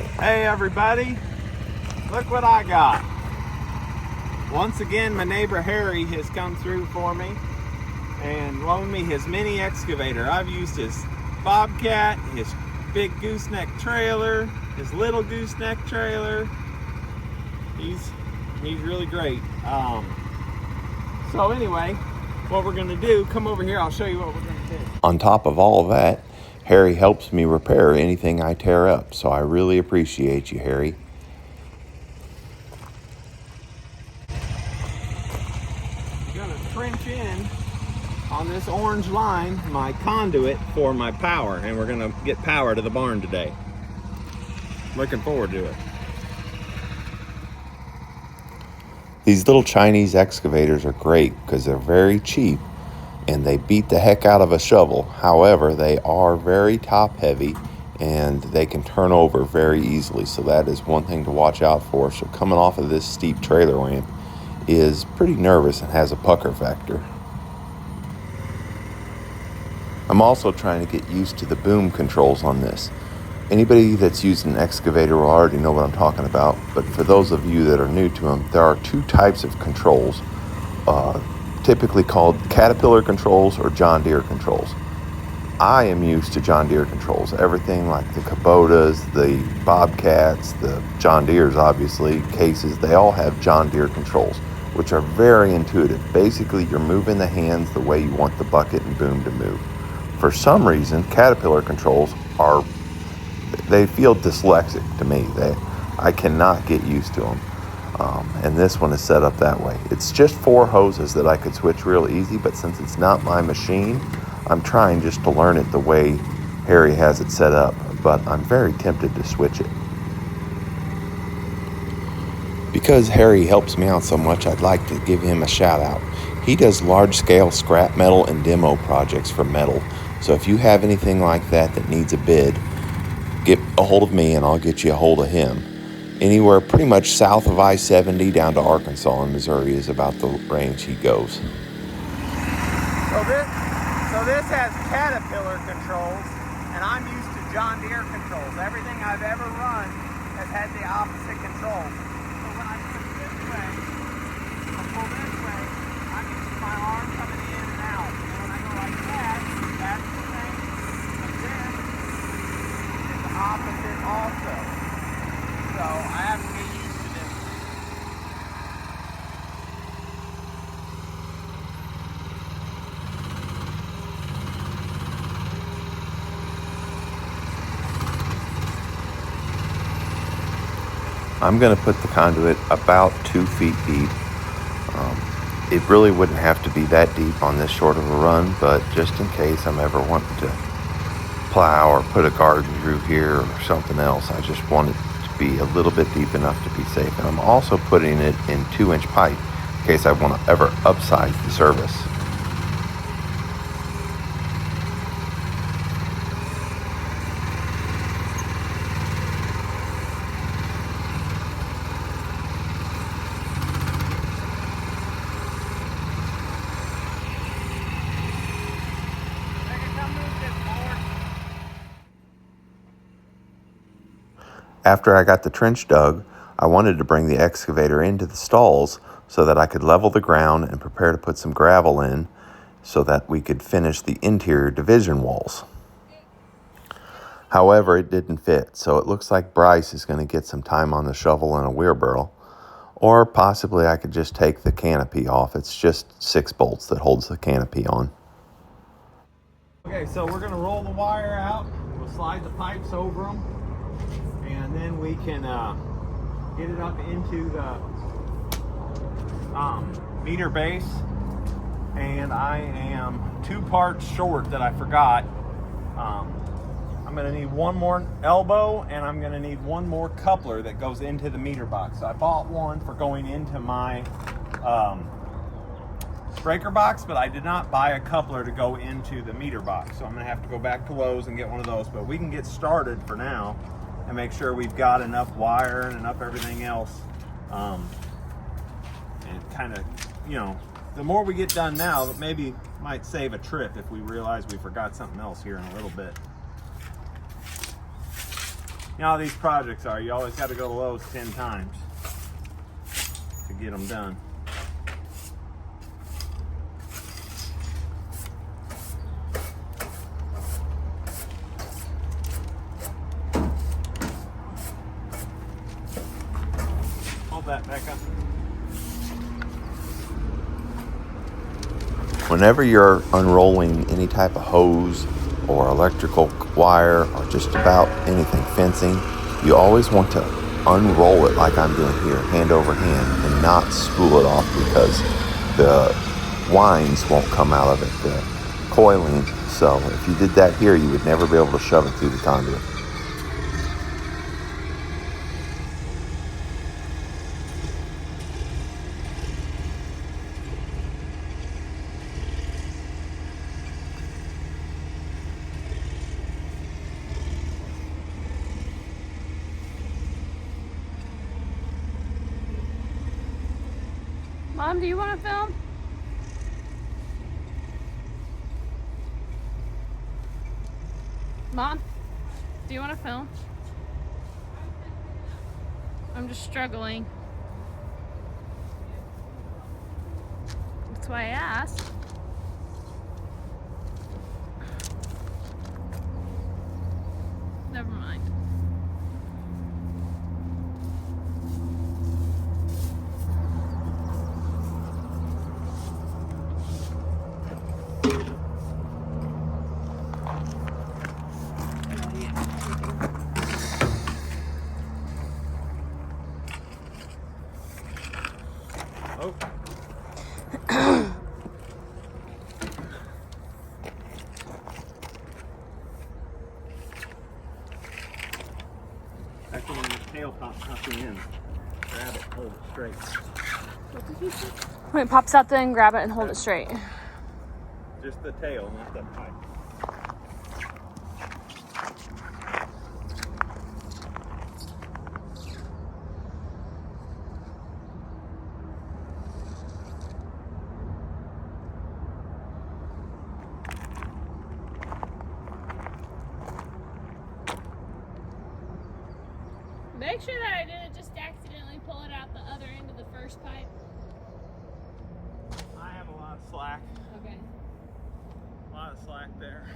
Hey everybody, look what I got. Once again, my neighbor Harry has come through for me and loaned me his mini excavator. I've used his Bobcat, his big gooseneck trailer, his little gooseneck trailer. He's really great. So anyway, what we're gonna do, come over here, I'll show you what we're gonna do. On top of all of that, Harry helps me repair anything I tear up, so I really appreciate you, Harry. I'm gonna trench in on this orange line my conduit for my power, and we're gonna get power to the barn today. Looking forward to it. These little Chinese excavators are great because they're very cheap and they beat the heck out of a shovel. However, they are very top heavy and they can turn over very easily, so that is one thing to watch out for. So coming off of this steep trailer ramp is pretty nervous and has a pucker factor. I'm also trying to get used to the boom controls on this. Anybody that's used an excavator will already know what I'm talking about, but for those of you that are new to them, there are two types of controls, typically called Caterpillar controls or John Deere controls. I am used to John Deere controls. Everything like the Kubotas, the Bobcats, the John Deeres, obviously, cases, they all have John Deere controls, which are very intuitive. Basically, you're moving the hands the way you want the bucket and boom to move. For some reason, Caterpillar controls they feel dyslexic to me. I cannot get used to them. And this one is set up that way. It's just 4 hoses that I could switch real easy, but since it's not my machine, I'm trying just to learn it the way Harry has it set up, but I'm very tempted to switch it. Because Harry helps me out so much, I'd like to give him a shout out. He does large-scale scrap metal and demo projects for metal, so if you have anything like that needs a bid, get a hold of me and I'll get you a hold of him. Anywhere pretty much south of I-70 down to Arkansas and Missouri is about the range he goes. So this has Caterpillar controls, and I'm used to John Deere controls. Everything I've ever run has had the opposite controls. So when I push this way, I pull this way, I'm using my arm coming in and out. And when I go like that, that's the thing. But this is the opposite also. So I have to get used to this. I'm going to put the conduit about 2 feet deep. It really wouldn't have to be that deep on this short of a run, but just in case I'm ever wanting to plow or put a garden through here or something else, I just want it to be a little bit deep enough to be safe. And I'm also putting it in 2-inch pipe in case I want to ever upsize the service. After I got the trench dug, I wanted to bring the excavator into the stalls so that I could level the ground and prepare to put some gravel in so that we could finish the interior division walls. However, it didn't fit, so it looks like Bryce is going to get some time on the shovel and a wheelbarrow, or possibly I could just take the canopy off. It's just 6 bolts that holds the canopy on. Okay, so we're going to roll the wire out. We'll slide the pipes over them, and then we can get it up into the meter base. And I am 2 parts short that I forgot. I'm going to need 1 more elbow, and I'm going to need 1 more coupler that goes into the meter box. So I bought one for going into my breaker box, but I did not buy a coupler to go into the meter box. So I'm going to have to go back to Lowe's and get one of those. But we can get started for now and make sure we've got enough wire and enough everything else. And kind of, the more we get done now, maybe might save a trip if we realize we forgot something else here in a little bit. You know how these projects are. You always got to go to Lowe's 10 times to get them done. Hold that back up. Whenever you're unrolling any type of hose or electrical wire or just about anything, fencing, you always want to unroll it like I'm doing here, hand over hand, and not spool it off, because the winds won't come out of it, the coiling. So if you did that here, you would never be able to shove it through the conduit. Mom, do you want to film? Mom, do you want to film? I'm just struggling. That's why I asked. Never mind. Oh. That's when the tail pops up the end. Grab it, hold it straight. What did he say? When it pops out, then grab it and hold it straight. Just the tail, not the pipe. Make sure that I didn't just accidentally pull it out the other end of the first pipe. I have a lot of slack. Okay. A lot of slack there.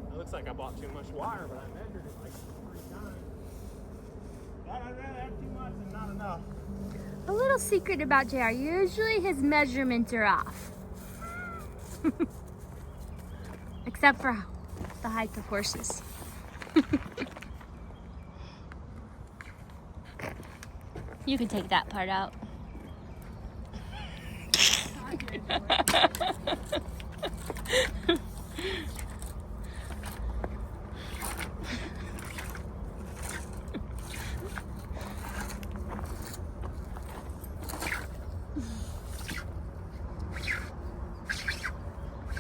It looks like I bought too much wire, but I measured it like 3 times. I'd rather have too much than not enough. A little secret about JR, usually his measurements are off. Except for the height of horses. You can take that part out. I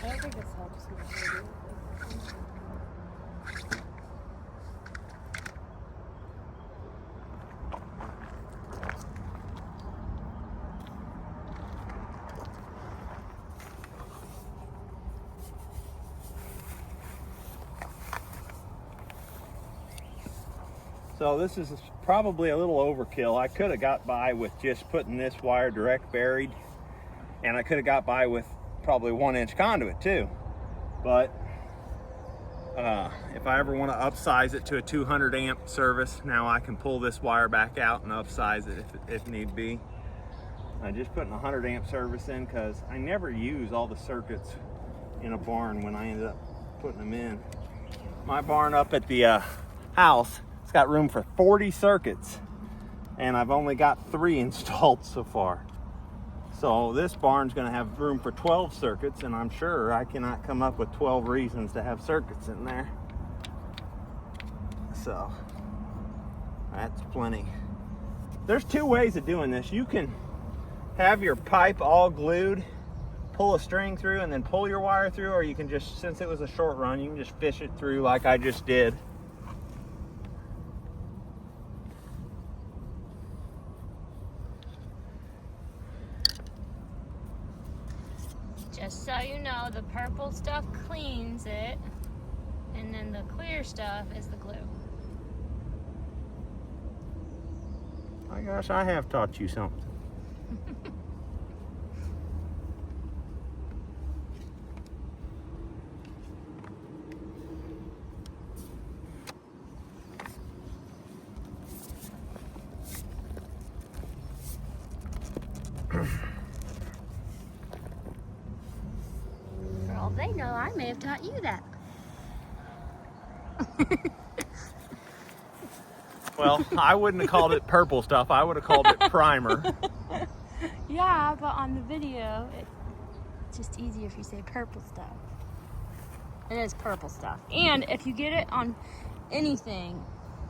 don't think this helps me. So this is probably a little overkill. I could have got by with just putting this wire direct buried, and I could have got by with probably 1-inch conduit too. But if I ever want to upsize it to a 200 amp service, now I can pull this wire back out and upsize it if need be. I'm just putting a 100 amp service in because I never use all the circuits in a barn when I ended up putting them in. My barn up at the house, it's got room for 40 circuits, and I've only got 3 installed so far. So this barn's gonna have room for 12 circuits, and I'm sure I cannot come up with 12 reasons to have circuits in there. So that's plenty. There's 2 ways of doing this. You can have your pipe all glued, pull a string through, and then pull your wire through, or you can just, since it was a short run, you can just fish it through like I just did. Just so you know, the purple stuff cleans it, and then the clear stuff is the glue. My gosh, I have taught you something. For all they know, I may have taught you that. Well, I wouldn't have called it purple stuff. I would have called it primer. Yeah, but on the video, it's just easier if you say purple stuff. It is purple stuff. And if you get it on anything,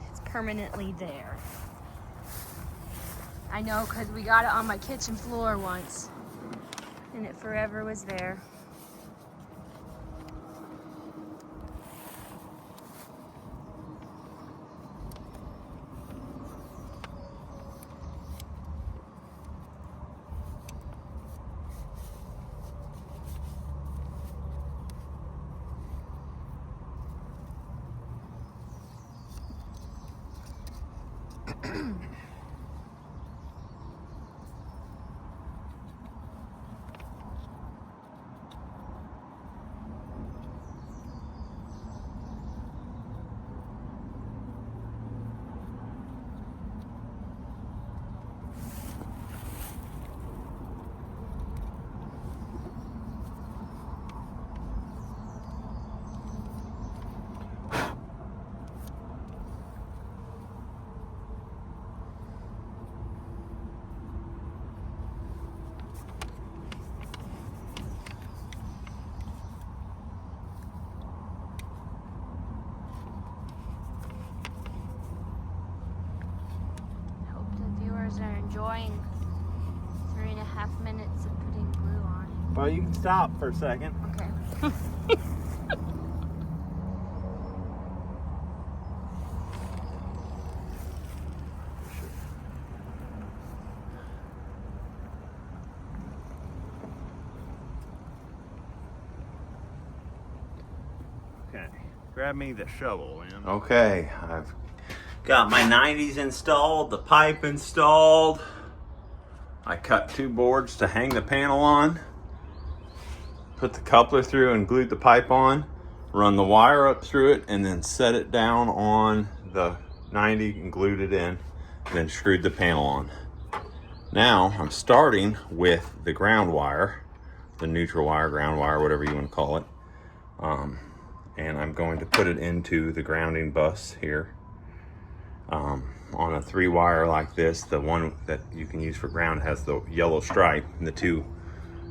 it's permanently there. I know because we got it on my kitchen floor once, and it forever was there. Are enjoying 3.5 minutes of putting glue on. Well, you can stop for a second. Okay. Okay, grab me the shovel, man. Okay, I've Got my 90s installed, the pipe installed. I cut 2 boards to hang the panel on. Put the coupler through and glued the pipe on. Run the wire up through it and then set it down on the 90 and glued it in. And then screwed the panel on. Now I'm starting with the ground wire, the neutral wire, ground wire, whatever you want to call it. And I'm going to put it into the grounding bus here. On a 3-wire like this, the one that you can use for ground has the yellow stripe, and the 2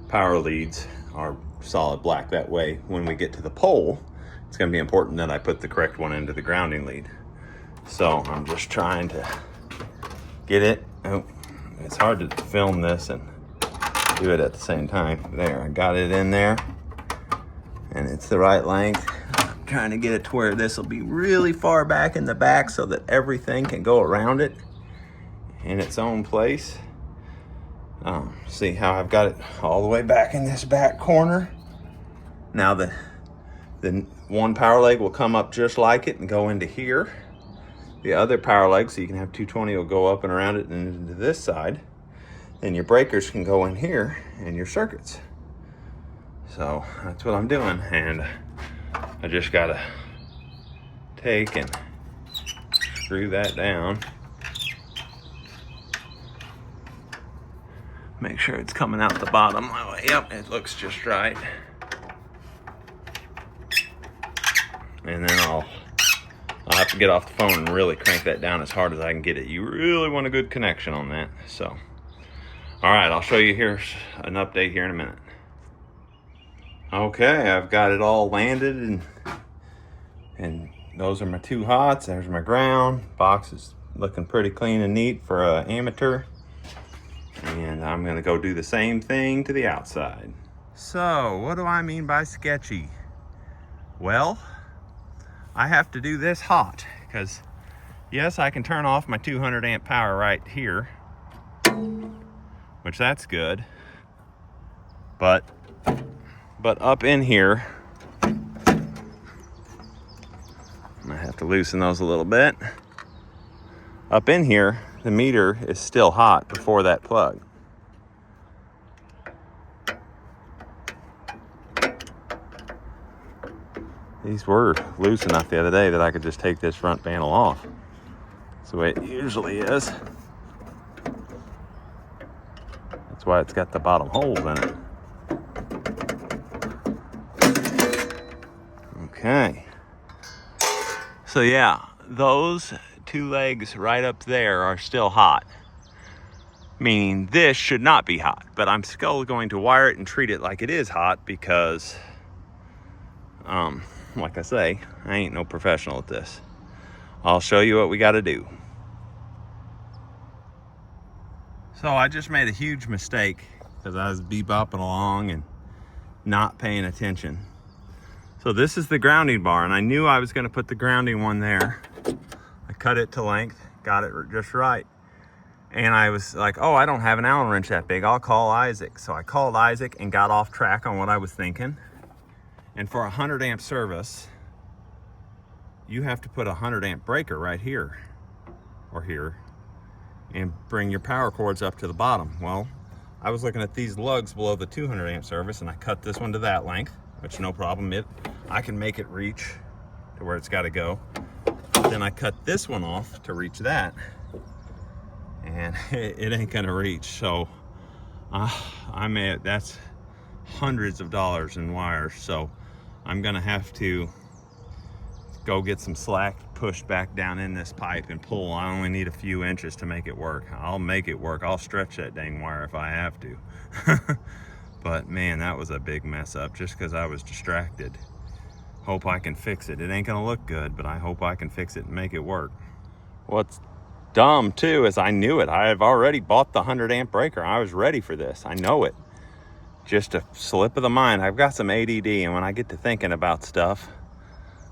power leads are solid black. That way, when we get to the pole, it's going to be important that I put the correct one into the grounding lead. So I'm just trying to get it. Oh, it's hard to film this and do it at the same time. There, I got it in there, and it's the right length. Trying to get it to where this will be really far back in the back so that everything can go around it in its own place. See how I've got it all the way back in this back corner. Now the one power leg will come up just like it and go into here. The other power leg, so you can have 220, will go up and around it and into this side. Then your breakers can go in here and your circuits. So that's what I'm doing, and I just gotta take and screw that down. Make sure it's coming out the bottom. Yep, it looks just right. And then I'll have to get off the phone and really crank that down as hard as I can get it. You really want a good connection on that. So, all right, I'll show you here an update here in a minute. Okay, I've got it all landed, and those are my 2 hots. There's my ground. Box is looking pretty clean and neat for an amateur. And I'm gonna go do the same thing to the outside. So, what do I mean by sketchy? Well, I have to do this hot, because yes, I can turn off my 200 amp power right here, which that's good, but up in here, I have to loosen those a little bit. Up in here, the meter is still hot before that plug. These were loose enough the other day that I could just take this front panel off. That's the way it usually is. That's why it's got the bottom holes in it. Okay. So yeah, those two legs right up there are still hot. Meaning this should not be hot, but I'm still going to wire it and treat it like it is hot because, like I say, I ain't no professional at this. I'll show you what we got to do. So I just made a huge mistake because I was bebopping along and not paying attention. So this is the grounding bar, and I knew I was going to put the grounding one there. I cut it to length, got it just right. And I was like, oh, I don't have an Allen wrench that big. I'll call Isaac. So I called Isaac and got off track on what I was thinking. And for a 100 amp service, you have to put a 100 amp breaker right here or here and bring your power cords up to the bottom. Well, I was looking at these lugs below the 200 amp service, and I cut this one to that length, which no problem. I can make it reach to where it's got to go. Then I cut this one off to reach that, and it ain't gonna reach. So that's hundreds of dollars in wires. So I'm gonna have to go get some slack pushed back down in this pipe and pull. I only need a few inches to make it work. I'll make it work. I'll stretch that dang wire if I have to. But man, that was a big mess up just because I was distracted. Hope I can fix it. It ain't gonna look good, but I hope I can fix it and make it work. What's dumb too is I knew it. I have already bought the 100 amp breaker. I was ready for this. I know it. Just a slip of the mind. I've got some ADD, and when I get to thinking about stuff,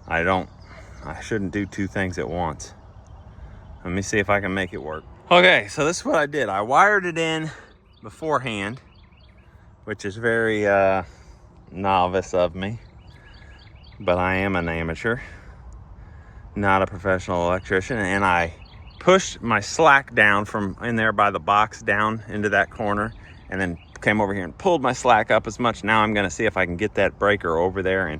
I shouldn't do two things at once. Let me see if I can make it work. Okay, so this is what I did. I wired it in beforehand, which is very novice of me, but I am an amateur, not a professional electrician. And I pushed my slack down from in there by the box down into that corner, and then came over here and pulled my slack up as much. Now I'm gonna see if I can get that breaker over there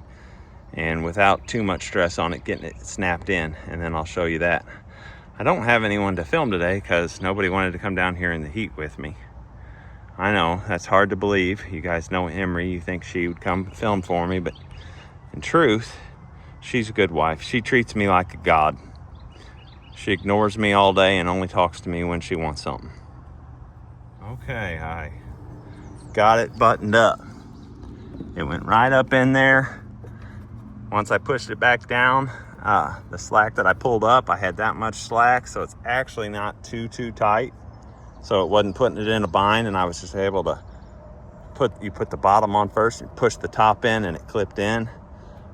and without too much stress on it, getting it snapped in, and then I'll show you that. I don't have anyone to film today because nobody wanted to come down here in the heat with me. I know, that's hard to believe. You guys know Emeri, you think she would come film for me, but in truth, she's a good wife. She treats me like a god. She ignores me all day and only talks to me when she wants something. Okay, I got it buttoned up. It went right up in there. Once I pushed it back down, the slack that I pulled up, I had that much slack, so it's actually not too tight. So it wasn't putting it in a bind, and I was just able to put the bottom on first and push the top in, and it clipped in.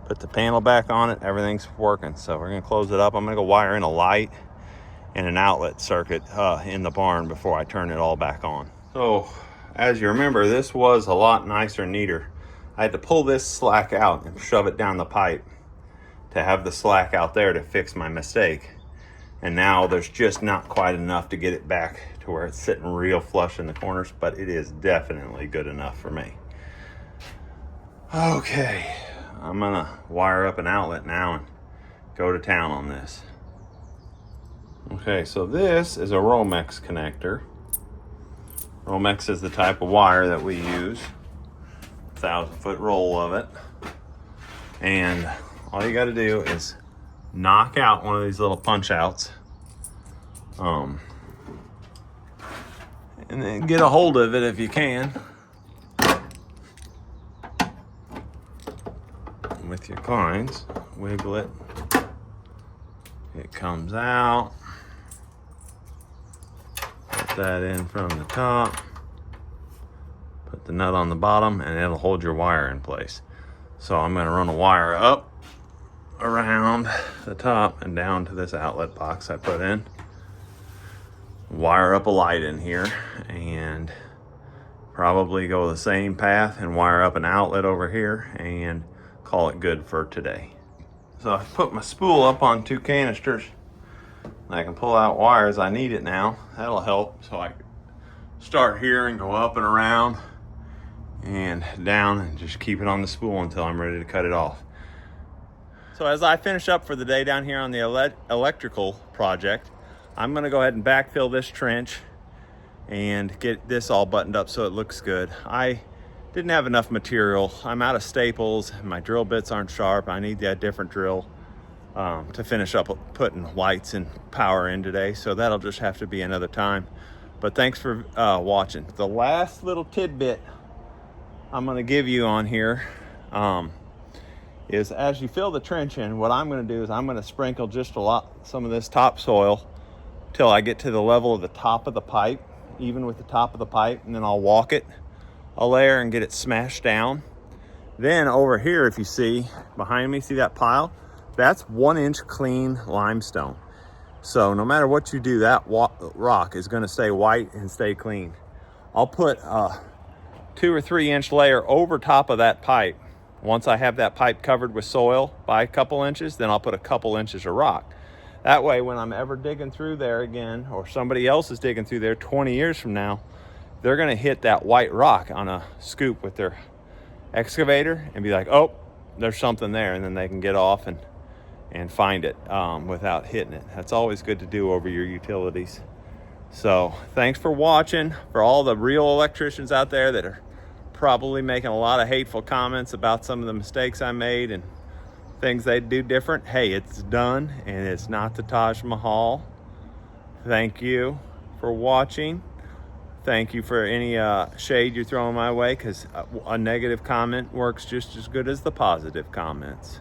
Put the panel back on it, everything's working. So we're gonna close it up. I'm gonna go wire in a light and an outlet circuit in the barn before I turn it all back on. So as you remember, this was a lot nicer and neater. I had to pull this slack out and shove it down the pipe to have the slack out there to fix my mistake. And now there's just not quite enough to get it back to where it's sitting real flush in the corners, but it is definitely good enough for me. Okay, I'm gonna wire up an outlet now and go to town on this. Okay, so this is a Romex connector. Romex is the type of wire that we use. 1,000-foot roll of it. And all you got to do is knock out one of these little punch outs. And then get a hold of it if you can. With your clines, wiggle it. It comes out. Put that in from the top. Put the nut on the bottom, and it'll hold your wire in place. So I'm going to run a wire up around the top and down to this outlet box I put in. Wire up a light in here, and probably go the same path and wire up an outlet over here and call it good for today. So I put my spool up on 2 canisters And I can pull out wire as I need it now. That'll help. So I start here and go up and around and down and just keep it on the spool until I'm ready to cut it off. So as I finish up for the day down here on the electrical project, I'm gonna go ahead and backfill this trench and get this all buttoned up so it looks good. I didn't have enough material. I'm out of staples. My drill bits aren't sharp. I need that different drill to finish up putting lights and power in today. So that'll just have to be another time. But thanks for watching. The last little tidbit I'm gonna give you on here is as you fill the trench in, what I'm gonna do is I'm gonna sprinkle just some of this topsoil till I get to the level of the top of the pipe, even with the top of the pipe, and then I'll walk it a layer and get it smashed down. Then over here, if you see behind me, see that pile? That's 1 inch clean limestone. So no matter what you do, that rock is gonna stay white and stay clean. I'll put a 2 or 3 inch layer over top of that pipe. Once I have that pipe covered with soil by a couple inches, then I'll put a couple inches of rock. That way, when I'm ever digging through there again, or somebody else is digging through there 20 years from now, they're gonna hit that white rock on a scoop with their excavator and be like, oh, there's something there, and then they can get off and find it without hitting it. That's always good to do over your utilities. So thanks for watching. For all the real electricians out there that are probably making a lot of hateful comments about some of the mistakes I made and things they'd do different, hey, it's done and it's not the Taj Mahal. Thank you for watching. Thank you for any shade you're throwing my way, because a negative comment works just as good as the positive comments.